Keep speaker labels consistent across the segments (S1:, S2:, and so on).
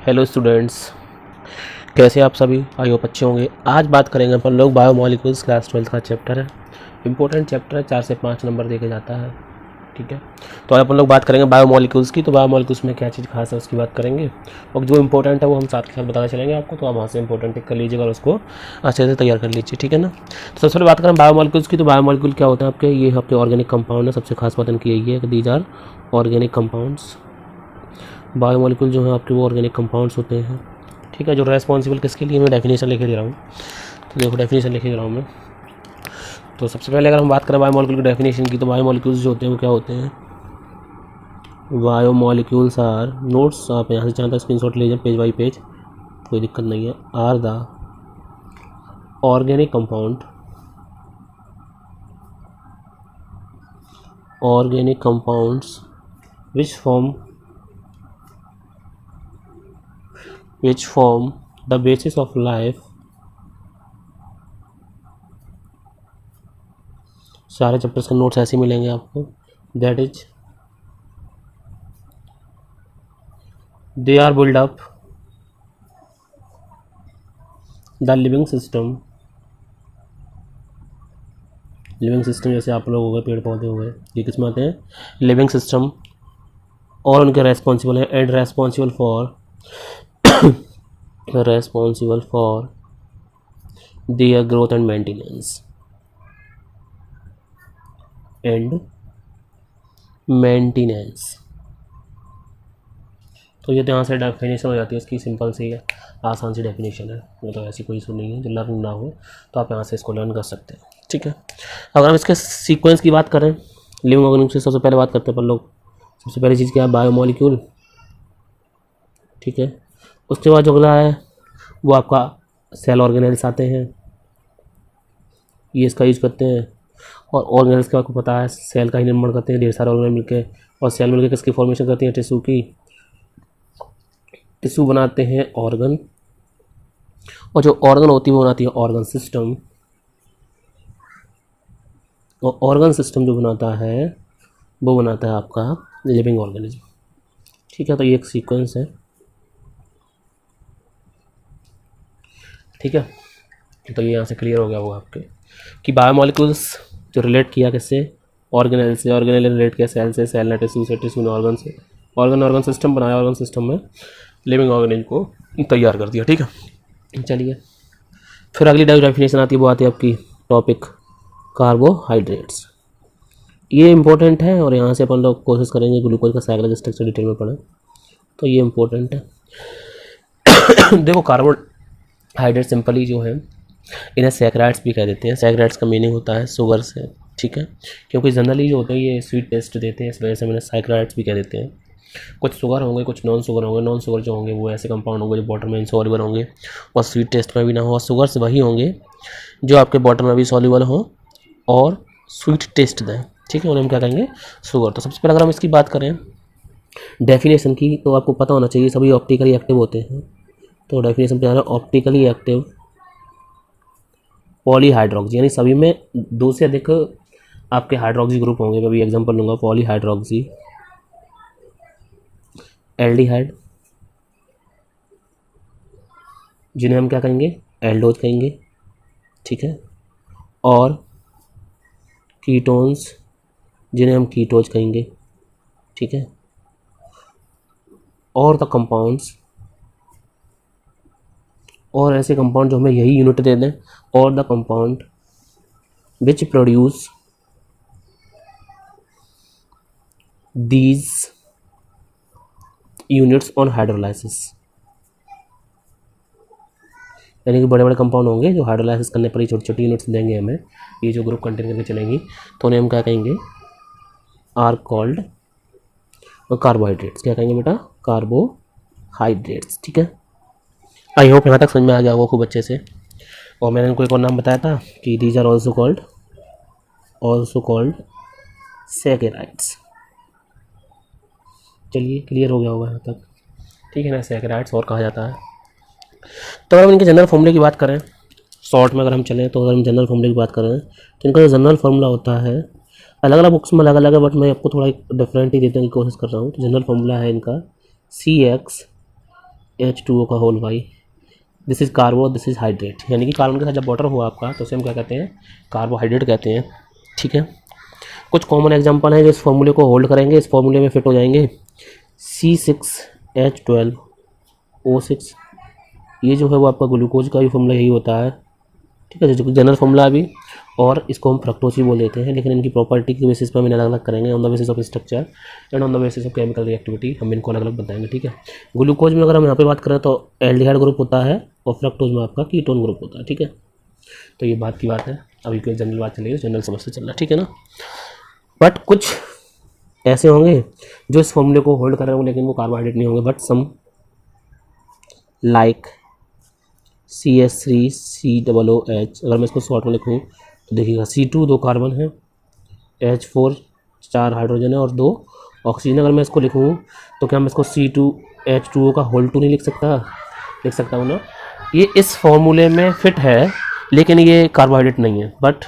S1: Hello students, कैसे आप सभी? आई होप अच्छे होंगे। आज बात करेंगे अपन लोग बायोमोलिक्यूल्स, क्लास 12 का चैप्टर है। इंपॉर्टेंट चैप्टर है, 4 से 5 नंबर देके जाता है। ठीक है, तो आज अपन लोग बात करेंगे बायोमोलिक्यूल्स की। तो बायोमोलिक्यूल्स में क्या चीज़ खास है उसकी बात करेंगे, और जो इंपॉर्टेंट है वो हम साथ के साथ बताते चलेंगे आपको। तो आप वहाँ से इंपॉर्टेंट टिक कर लीजिएगा और उसको अच्छे से तैयार कर लीजिए, ठीक है ना। तो सबसे पहले बात करें बायोमोलिक्यूल्स की। तो बायोमोलिक्यूल क्या होता है आपके? ये आपके ऑर्गेनिक कंपाउंड है। सबसे खास बात इनकी यही है कि these are organic compounds. Biomolecule जो है आपके वो ऑर्गेनिक कंपाउंड्स होते हैं। ठीक है, जो रेस्पॉन्सिबल किसके लिए, मैं डेफिनेशन लिखे दे रहा हूँ। तो देखो डेफिनेशन लिखे दे रहा हूँ मैं। तो सबसे पहले अगर हम बात करें बायोमोलिक्यूल की डेफिनेशन की, तो बायोमोलिक्यूल्स जो होते हैं वो क्या होते हैं? बायोमोलिक्यूल्स आर नोट्स, आप यहाँ से चाहते हैं स्क्रीनशॉट ले जाए पेज बाई पेज, कोई दिक्कत नहीं है। Are the organic compound, organic compounds which form the basis of life। सारे चैप्टर्स के नोट्स ऐसे मिलेंगे आपको। That is they are build up the living system. Living system जैसे आप लोग हो गए, पेड़ पौधे हो गए, ये किस में आते हैं? Living system. और उनके रेस्पॉन्सिबल है and responsible for their growth and maintenance. तो ये तो यहाँ से डेफिनेशन हो जाती है इसकी। सिंपल सी है, आसान सी डेफिनेशन है, वो तो ऐसी कोई इशू नहीं है। जो लर्न ना हो तो आप यहाँ से इसको लर्न कर सकते हैं, ठीक है। अगर हम इसके सीक्वेंस की बात करें, लिविंग ऑर्गेनिज्म से सबसे पहले बात करते हैं अपन लोग। सबसे पहली चीज़ क्या है? बायोमोलिक्यूल, ठीक है। उसके बाद जो अगला है वो आपका सेल ऑर्गेनेल्स आते हैं, ये इसका यूज करते हैं। और ऑर्गेनेल्स का आपको पता है सेल का ही निर्माण करते हैं, ढेर सारे ऑर्गेनेल मिलकर। और सेल मिलकर किसकी फॉर्मेशन करती हैं? टिश्यू की। टिश्यू बनाते हैं ऑर्गन, और जो ऑर्गन होती है वो बनाती है ऑर्गन सिस्टम। और ऑर्गन सिस्टम जो बनाता है वो बनाता है आपका लिविंग ऑर्गेनिज्म, ठीक है। तो ये एक सीक्वेंस है, ठीक है। तो ये यहाँ से क्लियर हो गया होगा आपके कि बायोमोलिक्यूल्स जो रिलेट किया किससे? ऑर्गेनेल से। ऑर्गेनेल रिलेट किया सेल से, सेल ने टिश्यू से, टिश्यू ने ऑर्गन से, ऑर्गन सिस्टम बनाया, ऑर्गन सिस्टम में लिविंग ऑर्गेनिज्म को तैयार कर दिया, ठीक है। चलिए फिर अगली डेफिनेशन आती है, वो आती है आपकी टॉपिक कार्बोहाइड्रेट्स। ये इंपॉर्टेंट है और यहाँ से अपन लोग कोशिश करेंगे ग्लूकोज का साइक्लिक स्ट्रक्चर डिटेल में पढ़ें, तो ये इंपॉर्टेंट है। देखो कार्बोहाइड्रेट सिंपली जो है इन्हें सैकराइड्स भी कह देते हैं। सैकराइड्स का मीनिंग होता है शुगर से, ठीक है। क्योंकि जनरली जो होते हैं ये स्वीट टेस्ट देते हैं, इस वजह से मैंने सैकराइड्स भी कह देते हैं। कुछ शुगर होंगे, कुछ नॉन शुगर होंगे। नॉन शुगर जो होंगे वो ऐसे कंपाउंड होंगे जो बॉटल में इनसॉल्युबल होंगे और स्वीट टेस्ट में भी ना हो। और शुगर से वही होंगे जो आपके बॉटल में भी सॉल्युबल हो और स्वीट टेस्ट दें, ठीक है। उन्हें हम क्या कहेंगे? शुगर। तो सबसे पहले अगर हम इसकी बात करें डेफिनेशन की, तो आपको पता होना चाहिए सभी ऑप्टिकली एक्टिव होते हैं। तो डेफिनेशन पे आ रहा है ऑप्टिकली एक्टिव पॉलीहाइड्रोक्सी, यानी सभी में 2 से अधिक आपके हाइड्रोक्सी ग्रुप होंगे। मैं अभी एग्जांपल लूँगा, पॉलीहाइड्रोक्सी एल्डिहाइड, जिन्हें हम क्या कहेंगे? एल्डोज कहेंगे, ठीक है। और कीटोन्स, जिन्हें हम कीटोज कहेंगे, ठीक है। और द कंपाउंड्स, और ऐसे कंपाउंड जो हमें यही यूनिट दे दें, और the compound which produce these units on hydrolysis, यानी कि बड़े बड़े कंपाउंड होंगे जो हाइड्रोलाइसिस करने पर ही छोटी छोटी यूनिट्स देंगे हमें, ये जो ग्रुप कंटेन करके चलेंगी, तो उन्हें हम क्या कहेंगे? Are called carbohydrates. क्या कहेंगे बेटा? कार्बोहाइड्रेट्स, ठीक है। आई होप यहाँ तक समझ में आ गया होगा खूब अच्छे से। और मैंने इनको एक और नाम बताया था कि दीज आर ऑल्सो कॉल्ड सैकेराइड्स। चलिए क्लियर हो गया होगा यहाँ तक, ठीक है ना। सैकेराइड्स और कहा जाता है। तो अगर हम इनके जनरल फॉर्मूले की बात करें, शॉर्ट में अगर हम चलें, तो अगर हम जनरल फॉर्मूले की बात करें तो इनका जो जनरल फार्मूला होता है, अलग अलग बुक्स में अलग अलग है, बट मैं आपको थोड़ा डिफरेंट ही देने की कोशिश कर रहा हूँ। तो जनरल फार्मूला है इनका CX H2O का होल भाई, this is कार्बो, this is hydrate, यानी कि कार्बन के साथ जब वाटर हुआ आपका तो उसे हम क्या कहते हैं, कार्बोहाइड्रेट कहते हैं। ठीक है, कुछ कॉमन एग्जांपल हैं जो इस फॉर्मूले को होल्ड करेंगे, इस फॉर्मूले में फिट हो जाएंगे। C6H12O6, ये जो है वो आपका ग्लूकोज का भी फॉर्मूला यही होता है। ठीक है, जो जनरल फॉर्मूला अभी, और इसको हम फ्रक्टोज भी बोल देते हैं, लेकिन इनकी प्रॉपर्टी के बेसिस पर हम अलग अलग करेंगे, on the basis of structure and on the basis of chemical reactivity हम इनको अलग अलग बताएंगे। ठीक है, ग्लूकोज में अगर हम यहाँ पे बात करें तो एल्डिहाइड ग्रुप होता है और फ्रक्टोज में आपका कीटोन ग्रुप होता है। ठीक है, तो ये बात की बात है, अभी कोई जनरल बात चलेगी, जनरल समझ से चलना। ठीक है ना, बट कुछ ऐसे होंगे जो इस फॉर्मूले को होल्ड कर रहे होंगे लेकिन वो कार्बोहाइड्रेट नहीं होंगे, बट सम लाइक CH3COOH, अगर मैं इसको शॉर्ट में लिखूँ तो देखिएगा C2 दो कार्बन है, H4 4 हाइड्रोजन है और 2 ऑक्सीजन। अगर मैं इसको लिखूँ तो क्या मैं इसको C2H2O का होल 2 नहीं लिख सकता हूँ ना। ये इस फॉर्मूले में फिट है लेकिन ये कार्बोहाइड्रेट नहीं है, बट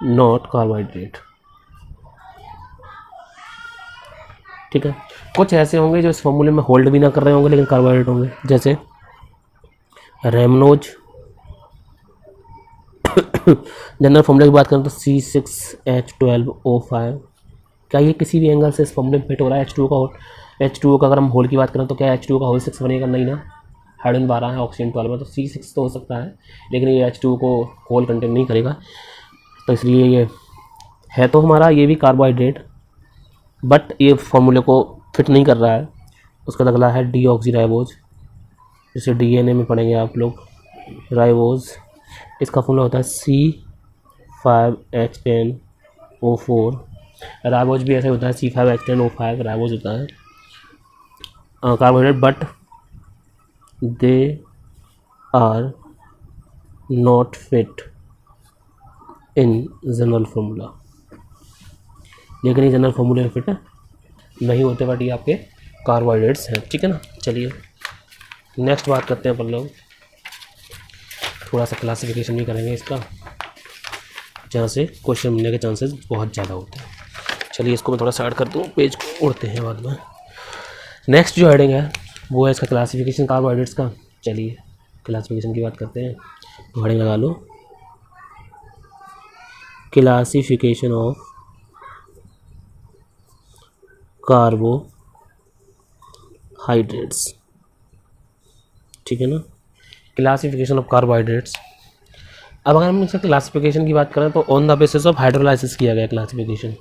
S1: नॉट कार्बोहाइड्रेट। ठीक है, कुछ ऐसे होंगे जो इस फॉर्मूले में होल्ड भी ना कर रहे होंगे लेकिन कार्बोहाइड्रेट होंगे, जैसे रेमनोज। जनरल फॉर्मूले की बात करें तो C6H12O5, क्या ये किसी भी एंगल से इस फॉर्मूले में फिट हो रहा है? H2O का अगर हम होल की बात करें तो क्या H2O का होल 6 बनेगा? नहीं ना, हाइड्रोजन 12 है, ऑक्सीजन 12 है, तो C6 तो हो सकता है लेकिन ये H2O को होल कंटेन नहीं करेगा, तो इसलिए ये है तो हमारा ये भी कार्बोहाइड्रेट, बट ये फॉर्मूले को फिट नहीं कर रहा है। उसका अगला है डीऑक्सीराइबोज, जैसे DNA में पढ़ेंगे आप लोग, राइबोज, इसका फॉर्मूला होता है C5H10O4। राइबोज भी ऐसे होता है, C5H10O5 राइबोज होता है carbohydrate, but they are not fit in general formula, लेकिन ये जनरल फॉर्मूले में फिट नहीं होते, बट ये आपके कार्बोहाइड्रेट्स हैं। ठीक है ना, चलिए नेक्स्ट बात करते हैं अपन लोग, थोड़ा सा क्लासिफिकेशन भी करेंगे इसका, जहाँ से क्वेश्चन मिलने के चांसेस बहुत ज़्यादा होते हैं। चलिए इसको मैं थोड़ा साइड कर दूँ, पेज को उड़ते हैं बाद में। नेक्स्ट जो हेडिंग है वो है इसका क्लासिफिकेशन कार्बोहाइड्रेट्स का। चलिए क्लासिफिकेशन की बात करते हैं, तो हेडिंग लगा लो, क्लासिफिकेशन ऑफ कार्बोहाइड्रेट्स। ठीक है ना, क्लासिफिकेशन ऑफ कार्बोहाइड्रेट्स। अब अगर हम इसका क्लासिफिकेशन की बात करें तो on the basis of hydrolysis किया गया क्लासिफिकेशन,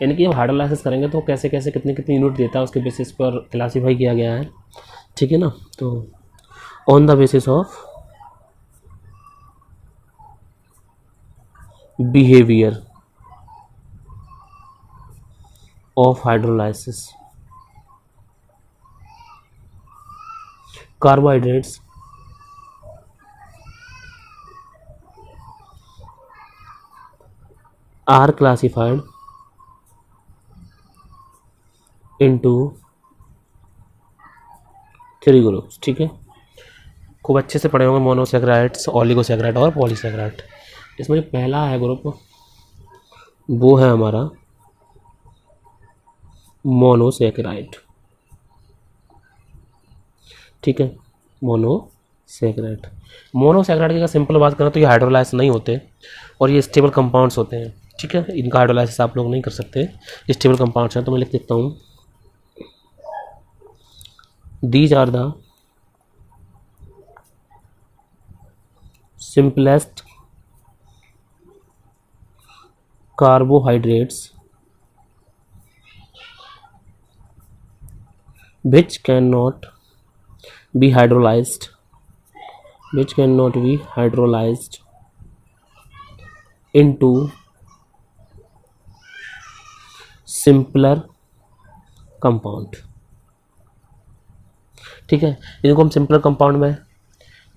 S1: यानी कि जब हाइड्रोलाइसिस करेंगे तो कैसे कैसे कितने कितने यूनिट देता है उसके बेसिस पर क्लासीफाई किया गया है। ठीक है ना, तो on the basis of behaviour of hydrolysis, carbohydrates are classified into 3 groups. ठीक है, खूब अच्छे से पढ़े होंगे, मोनोसैकेराइड्स, ओलिगोसैकेराइड और पॉलीसैकेराइड। इसमें जो पहला है ग्रुप वो है हमारा मोनोसैकेराइड। ठीक है, मोनोसैकेराइड की अगर सिंपल बात करें तो ये हाइड्रोलाइसिस नहीं होते और ये स्टेबल कंपाउंड्स होते हैं। ठीक है, इनका हाइड्रोलाइसिस आप लोग नहीं कर सकते, स्टेबल कंपाउंड्स हैं, तो मैं लिख देता हूँ, these are the simplest carbohydrates which cannot be hydrolyzed into simpler compound। ठीक है, इनको हम सिंपलर कंपाउंड में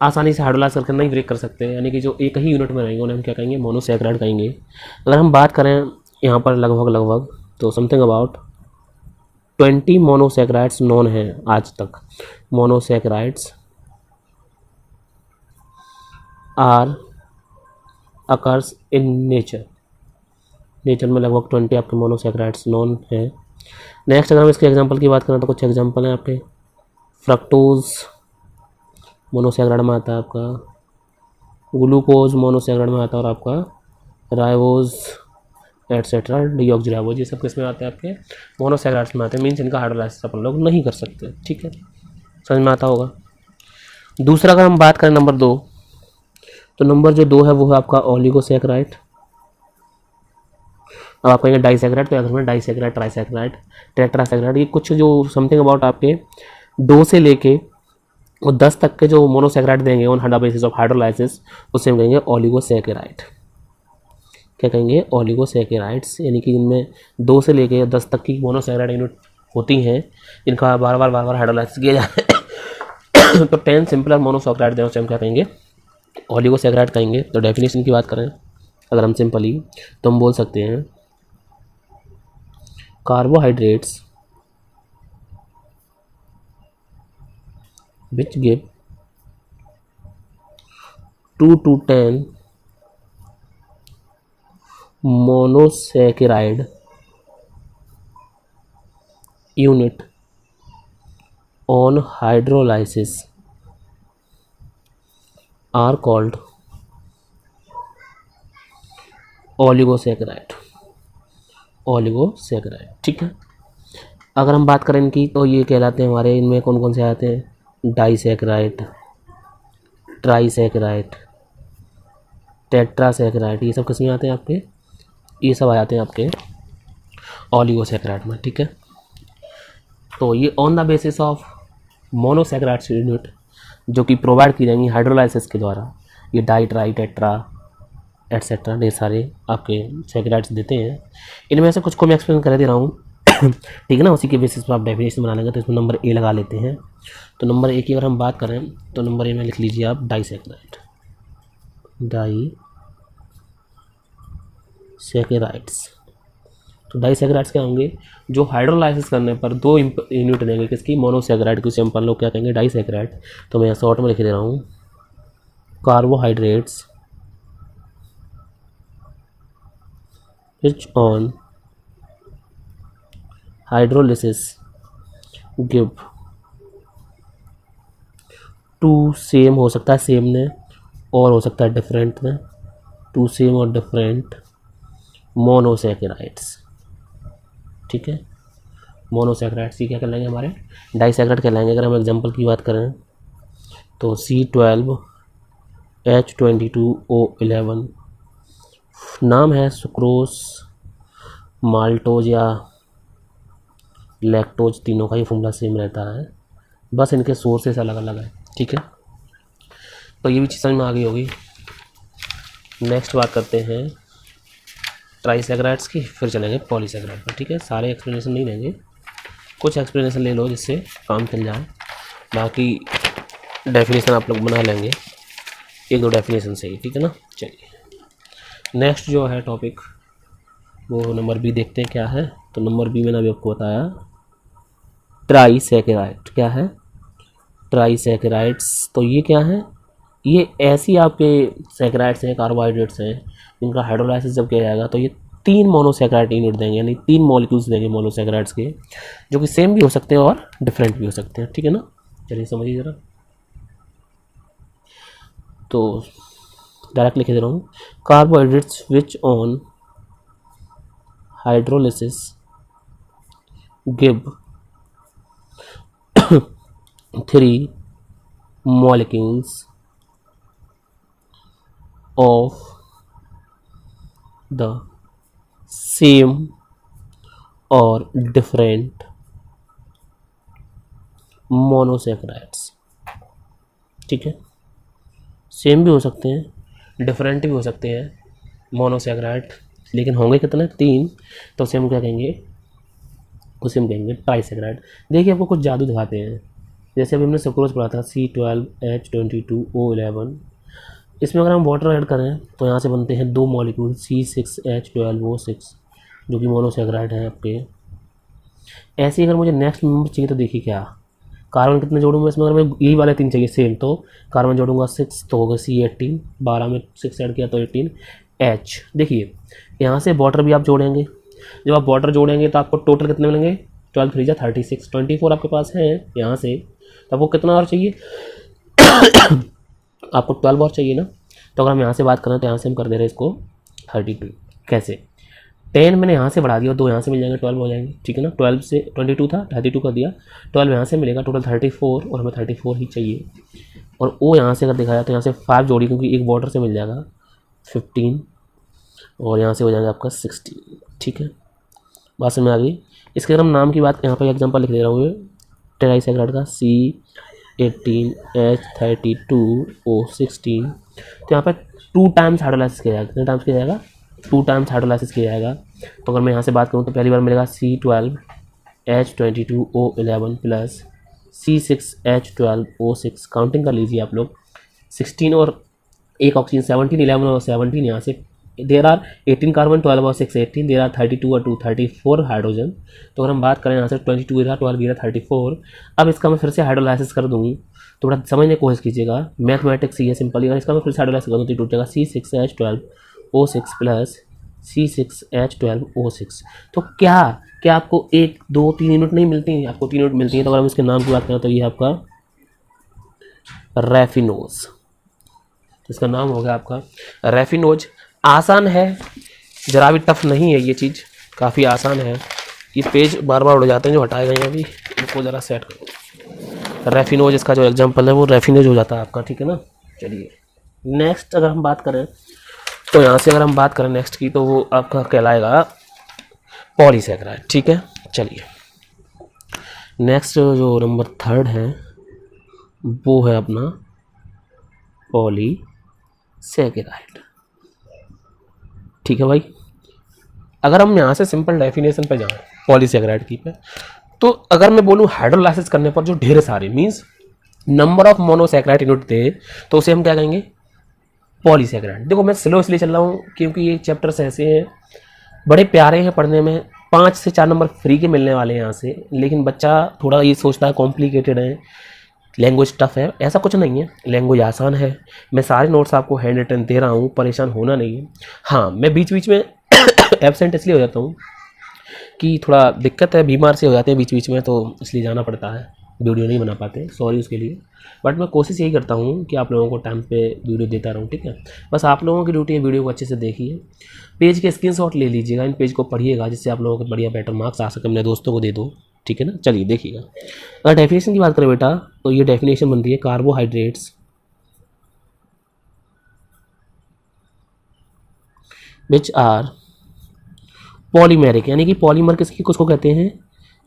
S1: आसानी से हाइड्रोलाइज करके नहीं ब्रेक कर सकते, यानी कि जो एक ही यूनिट में रहेंगे उन्हें हम क्या कहेंगे, मोनोसैकेराइड कहेंगे। अगर हम बात करें यहाँ पर लगभग तो समथिंग अबाउट 20 मोनोसैकेराइड्स नोन हैं आज तक। Monosaccharides are occurs in nature में लगभग 20 आपके मोनोसैकेराइड्स नोन हैं। नेक्स्ट अगर हम इसके एग्जांपल की बात करें तो कुछ एग्जांपल हैं आपके, फ्रक्टोज मोनोसैकेराइड में आता है आपका, ग्लूकोज मोनोसैकेराइड में आता है और आपका राइबोज एटसेट्रा डीऑक्सीराइबोज, ये सब किस में आते हैं आपके मोनोसैकेराइड्स में आते हैं। मीन्स इनका हाइड्रोलाइसिस अपन लोग नहीं कर सकते। ठीक है, समझ में आता होगा। दूसरा अगर हम बात करें नंबर 2, तो नंबर जो 2 है वो है आपका ओलिगोसैकेराइड। अब आप कहेंगे डाइसैकेराइड, तो अगर में डाइसैकेराइड, ट्राइसैकेराइड, टेट्रासैकेराइड, ये कुछ जो समथिंग अबाउट आपके 2 से लेके और 10 तक के जो मोनोसैकेराइड देंगे on the basis of hydrolysis, उसे हम कहेंगे ओलिगोसैकेराइड। क्या कहेंगे? ओलिगोसैकेराइड्स, यानी कि इनमें 2 से लेके 10 तक की मोनोसैकेराइड यूनिट होती हैं, जिनका बार बार हाइड्रोलाइसिस किया जाता है। तो 10 सिंपलर मोनोसैकेराइड दें, उसे हम क्या कहेंगे? ओलिगोसैकेराइड कहेंगे। तो डेफिनेशन की बात करें अगर हम सिंपली, तो हम बोल सकते हैं carbohydrates which give 2 to 10 monosaccharide unit on hydrolysis are called oligosaccharide. Oligosaccharide, ठीक है। अगर हम बात करें इनकी, तो ये कहलाते हैं हमारे, इनमें कौन कौन से आते हैं? डाइसैकेराइड, ट्राइसैकेराइड, टेट्रासैकेराइड, ये सब किस में आते हैं आपके? ये सब आ जाते हैं आपके ओलिगोसैकेराइड में। ठीक है, तो ये on the basis of monosaccharides unit जो कि प्रोवाइड की जाएंगी हाइड्रोलाइसिस के द्वारा, ये डाई, ट्राई, टेट्रा एटसेट्रा, ये सारे आपके सैकेराइड्स देते हैं। इनमें से कुछ को मैं एक्सप्लेन कर दे रहा हूँ। ठीक है ना, उसी के बेसिस पर आप डेफिनेशन बना लेंगे। तो इसमें नंबर ए लगा लेते हैं। तो नंबर ए की अगर हम बात करें, तो नंबर ए में लिख लीजिए आप डाइसैकेराइड, डाइसैकेराइड्स। तो डाइसैकेराइड्स क्या होंगे? जो हाइड्रोलाइसिस करने पर 2 यूनिट देंगे किसकी? मोनोसैकेराइड की। उसे हम लोग क्या कहेंगे? डाइसैकेराइड। तो मैं शॉर्ट में लिख दे रहा हूँ, carbohydrates which on hydrolysis give 2 same, हो सकता है सेम ने और हो सकता है डिफरेंट में, 2 सेम और डिफरेंट मोनोसैकेराइड्स। ठीक है, मोनोसैकेराइड्स ही क्या कहलाएंगे? हमारे डाइसैकेराइड कहलाएंगे। अगर हम एग्जांपल की बात करें, तो C12H22O11 नाम है सुक्रोज, माल्टोज या लैक्टोज, तीनों का ही फॉर्मूला सेम रहता है, बस इनके सोर्सेस अलग अलग है। ठीक है, तो ये भी चीज़ समझ में आ गई होगी। नेक्स्ट बात करते हैं ट्राइसैकेराइड्स की, फिर चलेंगे पॉलीसैकेराइड पर। ठीक है, सारे एक्सप्लेनेशन नहीं लेंगे, कुछ एक्सप्लेनेशन ले लो जिससे काम चल जाए, बाकी डेफिनेशन आप लोग बना लेंगे 1-2 डेफिनेशन से ही। ठीक है ना, चलिए नेक्स्ट जो है टॉपिक, वो नंबर बी देखते हैं क्या है। तो नंबर बी मैंने अभी आपको बताया ट्राइसैकेराइड। क्या है? ट्राइसैकेराइड्स। तो ये क्या है? ये ऐसी आपके सैकेराइड्स हैं, कार्बोहाइड्रेट्स हैं, इनका हाइड्रोलाइसिस जब किया जाएगा तो ये 3 मोनोसैकेराइड यूनिट देंगे, यानी 3 मॉलिक्यूल्स देंगे मोनोसैकेराइड्स के, जो कि सेम भी हो सकते हैं और डिफरेंट भी हो सकते हैं। ठीक है ना, चलिए समझिए ज़रा। तो डायरेक्ट लिख दे रहा हूँ, carbohydrates which on hydrolysis give 3 molecules of the same or different monosaccharides। ठीक है, सेम भी हो सकते हैं, डिफरेंट भी हो सकते हैं मोनोसैकेराइड, लेकिन होंगे कितने? 3। तो उसे हम क्या कहेंगे? उसे हम कहेंगे ट्राइसैकेराइड। देखिए आपको कुछ जादू दिखाते हैं, जैसे अभी हमने सुक्रोज पढ़ा था C12H22O11, इसमें अगर हम वाटर ऐड करें तो यहाँ से बनते हैं 2 मॉलिक्यूल C6H12O6, जो कि मोनोसैकेराइड हैं आपके। ऐसे ही अगर मुझे नेक्स्ट नंबर चाहिए, तो देखिए क्या कार्बन कितने जोड़ूंगा इसमें? अगर मैं यही वाले 3 चाहिए सेम, तो कार्बन जोड़ूंगा 6, तो होगा C18, 12 में 6 ऐड किया तो 18H। देखिए यहाँ से वाटर भी आप जोड़ेंगे, जब आप वाटर जोड़ेंगे तो आपको टोटल कितने मिलेंगे? 12 3 जा 36, 24 आपके पास है यहाँ से, तो आपको कितना और चाहिए आपको 12 और चाहिए ना। तो अगर हम यहाँ से बात करें तो यहाँ से हम कर दे रहे हैं इसको 32। कैसे, 10 मैंने यहाँ से बढ़ा दिया, 2 यहाँ से मिल जाएंगे, 12 हो जाएंगे, ठीक है ना। 12 से 22 था, 32 कर दिया, 12 यहाँ से मिलेगा, टोटल 34, और हमें 34 ही चाहिए। और ओ यहाँ से अगर देखा जाए तो यहाँ से 5 जोड़ी, क्योंकि एक बॉर्डर से मिल जाएगा 15, और यहाँ से हो जाएगा आपका 16, ठीक है। बात समझ में आ गई। इसके अगर हम नाम की बात, यहाँ पर एग्जाम्पल लिख दे रहा हूँ ट्राइसैकेराइड का C18H32O16। तो यहाँ पर 2 टाइम्स हाइड्रोलाइसिस किया जाएगा, कितने टाइम्स किया जाएगा, 2 टाइम्स हाइड्रोलाइसिस किया जाएगा। तो अगर मैं यहाँ से बात करूँ तो पहली बार मिलेगा C12H22O11 प्लस C6H12O6, काउंटिंग कर लीजिए आप लोग, 16 और एक ऑक्सीजन 17, 11 और 17 यहाँ से, देर आर 18 कार्बन, 12 और 6 18, देर आर 32 और 2 34 हाइड्रोजन। तो अगर हम बात करें यहाँ से 22 रहा, 12 रहा, 34। अब इसका मैं फिर से हाइड्रोलाइसिस कर दूँ, तो बड़ा समझने की कोशिश कीजिएगा, मैथमेटिक्स ही है सिंपल। अगर इसका मैं फिर से हाइड्रोलाइसिस कर दूँ तो टूटेगा C6H12O6 प्लस C6H12O6। तो क्या क्या आपको 1 2 3 यूनिट नहीं मिलती हैं, आपको 3 यूनिट मिलती हैं। तो अगर हम इसके नाम की बात करें तो ये आपका रेफिनोज, तो इसका नाम हो गया आपका रेफिनोज। आसान है, ज़रा भी टफ नहीं है ये चीज़, काफ़ी आसान है। ये पेज बार बार उड़ जाते हैं जो हटाए गए हैं, अभी इनको ज़रा सेट करो। रेफिनोज इसका जो एग्जांपल है वो रेफिनोज हो जाता है आपका, ठीक है ना। चलिए नेक्स्ट अगर हम बात करें तो यहाँ से अगर हम बात करें नेक्स्ट की, तो वो आपका कहलाएगा पॉलीसैकेराइड, ठीक है। चलिए नेक्स्ट जो नंबर 3 है वो है अपना पॉलीसैकेराइड, ठीक है भाई। अगर हम यहाँ से सिंपल डेफिनेशन पे जाएं पॉलीसैकेराइड की पे, तो अगर मैं बोलूँ हाइड्रोलाइसिस करने पर जो ढेर सारे means number of monosaccharide unit थे, तो उसे हम क्या कहेंगे, पॉलीसैकेराइड। देखो मैं स्लो इसलिए चल रहा हूँ क्योंकि ये चैप्टर्स ऐसे हैं, बड़े प्यारे हैं पढ़ने में, 5 से 4 नंबर फ्री के मिलने वाले हैं यहाँ से। लेकिन बच्चा थोड़ा ये सोचता है कॉम्प्लिकेटेड है, लैंग्वेज टफ है, ऐसा कुछ नहीं है, लैंग्वेज आसान है। मैं सारे नोट्स आपको हैंड रिटन दे रहा हूँ, परेशान होना नहीं है। हाँ मैं बीच बीच में एब्सेंट इसलिए हो जाता हूँ कि थोड़ा दिक्कत है, बीमार से हो जाते हैं बीच बीच में, तो इसलिए जाना पड़ता है, वीडियो नहीं बना पाते, सॉरी उसके लिए। बट मैं कोशिश यही करता हूँ कि आप लोगों को टाइम पे वीडियो देता रहूँ, ठीक है। बस आप लोगों की ड्यूटी है वीडियो को अच्छे से देखिए, पेज के स्क्रीनशॉट ले लीजिएगा, इन पेज को पढ़िएगा, जिससे आप लोगों को बढ़िया बेटर मार्क्स आ सके, अपने दोस्तों को दे दो, ठीक है ना। चलिए देखिएगा, अगर डेफिनेशन की बात करें बेटा, तो ये डेफिनेशन बनती है कार्बोहाइड्रेट्स विच आर पॉलीमेरिक, यानी कि पॉलीमर किसको कहते हैं,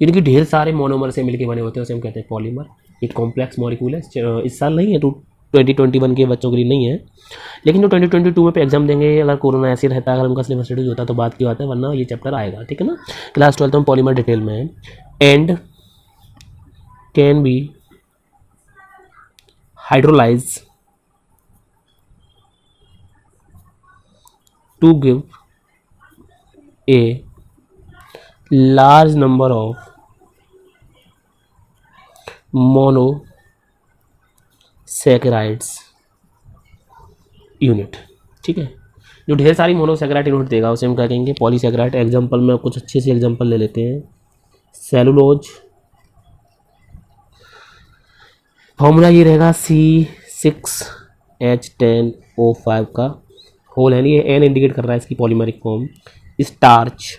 S1: यानी कि ढेर सारे मोनोमर से मिलके बने होते हैं, उसे हम कहते हैं पॉलीमर। एक कॉम्प्लेक्स मॉलिक्यूल है, इस साल नहीं है, 2021 के बच्चों के लिए नहीं है, लेकिन जो 2022 में पे एग्जाम देंगे, अगर कोरोना ऐसे रहता है, अगर उनका सिलेबस शेड्यूल होता है तो बात की बात है, वरना ये चैप्टर आएगा, ठीक है ना। क्लास 12 में पॉलीमर डिटेल में है। And can be hydrolyse to give a large number of monosaccharides unit, ठीक है। जो ढेर सारी मोनोसैकेराइड यूनिट देगा उसे हम क्या कहेंगे, पॉलीसैकेराइड। एग्जांपल में कुछ अच्छे से एग्जांपल ले लेते हैं। सेलुलोज, फॉर्मूला ये रहेगा C6H10O5 का होल है, ये एन इंडिकेट कर रहा है इसकी polymeric form. Starch,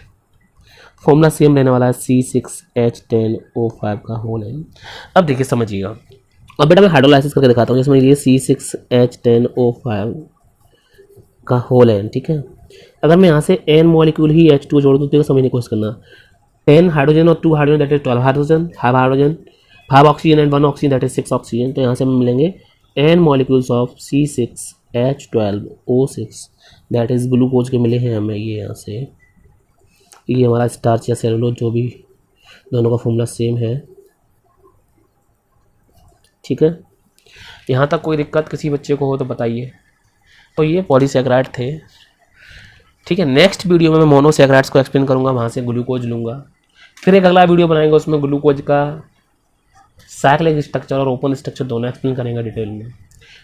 S1: formula same रहने वाला है C6H10O5 का होल है। अब देखिए समझिएगा, अब बेटा मैं हाइड्रोलाइसिस करके दिखाता हूँ, जिसमें ये C6H10O5 का होल है, ठीक है। अगर मैं यहाँ से n मॉलिक्यूल ही H2 जोड़ दूँ तो समझने की कोशिश करना, 10 हाइड्रोजन और 2 hydrogen that is 12 hydrogen, 5 hydrogen, 5 oxygen and 1 oxygen that is 6 oxygen. तो यहाँ से हमें मिलेंगे n molecules of C6H12O6 that is glucose के मिले हैं हमें, ये यहाँ से, ये हमारा स्टार्च या सेलुलोज, जो भी, दोनों का फॉर्मूला सेम है, ठीक है। यहाँ तक कोई दिक्कत किसी बच्चे को हो तो बताइए। तो ये पॉलीसैकेराइड थे, ठीक है। नेक्स्ट वीडियो में मैं मोनोसैकेराइड्स को एक्सप्लेन करूँगा, वहाँ से ग्लूकोज लूँगा, फिर एक अगला वीडियो बनाएंगे, उसमें ग्लूकोज का साइक्लिक स्ट्रक्चर और ओपन स्ट्रक्चर दोनों एक्सप्लेन करेंगे डिटेल में।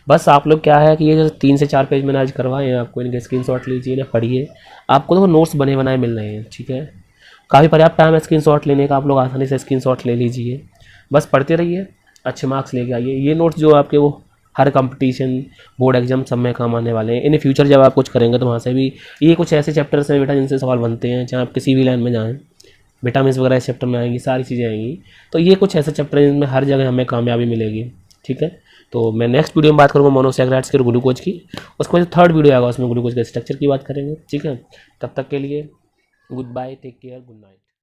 S1: बस आप लोग क्या है कि ये जो 3 से 4 पेज मैंने आज करवाए हैं, आपको इनके स्क्रीनशॉट लीजिए ना, पढ़िए, आपको तो नोट्स बने बनाए मिल रहे हैं, ठीक है। काफ़ी पर्याप्त टाइम है स्क्रीनशॉट लेने का, आप लोग आसानी से स्क्रीनशॉट ले लीजिए, बस पढ़ते रहिए। अच्छे मार्क्स लेके आइए। ये नोट्स जो आपके वो हर कंपटीशन बोर्ड एग्जाम सब में काम आने वाले हैं। इन फ्यूचर जब आप कुछ करेंगे तो वहाँ से भी ये कुछ ऐसे चैप्टर्स हैं बेटा जिनसे सवाल बनते हैं, चाहे आप किसी भी लाइन में जाएँ, विटामिन्स वगैरह इस चैप्टर में आएंगी, सारी चीज़ें आएंगी। तो ये कुछ ऐसे चैप्टर हैं जिनमें हर जगह हमें कामयाबी मिलेगी। ठीक है, तो मैं नेक्स्ट वीडियो में बात करूँगा मोनोसैकेराइड्स के और ग्लूकोज की। उसके बाद थर्ड वीडियो आएगा, उसमें ग्लूकोज के स्ट्रक्चर की बात करेंगे। ठीक है, तब तक के लिए goodbye, take care, good night.